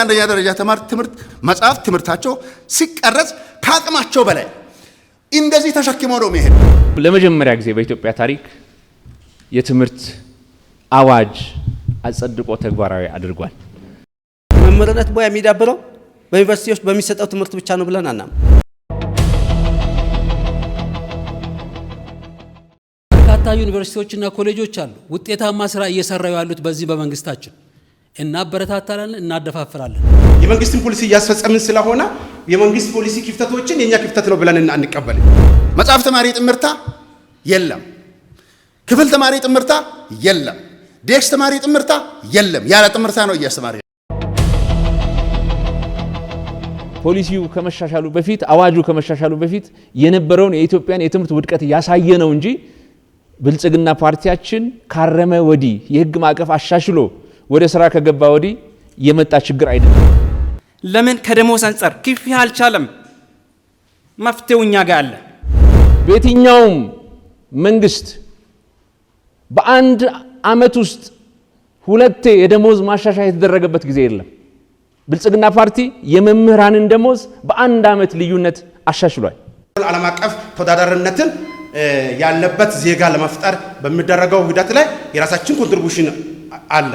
አንደኛ ደረጃ ትምህርት መጽሐፍ ትምህርታቸው ሲቀረጽ ከአቅማቸው በላይ እንደዚህ ተሸክመው ነው የሚሄዱ። ለመጀመሪያ ጊዜ በኢትዮጵያ ታሪክ የትምህርት አዋጅ አጸድቆ ተግባራዊ አድርጓል። መምህርነት ሙያ የሚዳብረው በዩኒቨርሲቲዎች በሚሰጠው ትምህርት ብቻ ነው ብለን አናም። በርካታ ዩኒቨርሲቲዎችና ኮሌጆች አሉ ውጤታማ ስራ እየሰራዩ ያሉት በዚህ በመንግስታችን እናበረታታለን፣ እናደፋፍራለን። የመንግስትን ፖሊሲ እያስፈጸምን ስለሆነ የመንግስት ፖሊሲ ክፍተቶችን የኛ ክፍተት ነው ብለን አንቀበል። መጽሐፍ ተማሪ ጥምርታ የለም፣ ክፍል ተማሪ ጥምርታ የለም፣ ዴክስ ተማሪ ጥምርታ የለም። ያለ ጥምርታ ነው እያስተማረ። ፖሊሲው ከመሻሻሉ በፊት አዋጁ ከመሻሻሉ በፊት የነበረውን የኢትዮጵያን የትምህርት ውድቀት ያሳየ ነው እንጂ ብልጽግና ፓርቲያችን ካረመ ወዲህ የህግ ማዕቀፍ አሻሽሎ ወደ ስራ ከገባ ወዲህ የመጣ ችግር አይደለም። ለምን ከደሞዝ አንፃር ክፍያ አልቻለም? መፍትሄው እኛ ጋር አለ። በየትኛውም መንግስት በአንድ አመት ውስጥ ሁለቴ የደሞዝ ማሻሻያ የተደረገበት ጊዜ የለም። ብልጽግና ፓርቲ የመምህራንን ደሞዝ በአንድ አመት ልዩነት አሻሽሏል። ዓለም አቀፍ ተወዳዳሪነትን ያለበት ዜጋ ለመፍጠር በሚደረገው ሂደት ላይ የራሳችን ኮንትሪቢዩሽን አለ።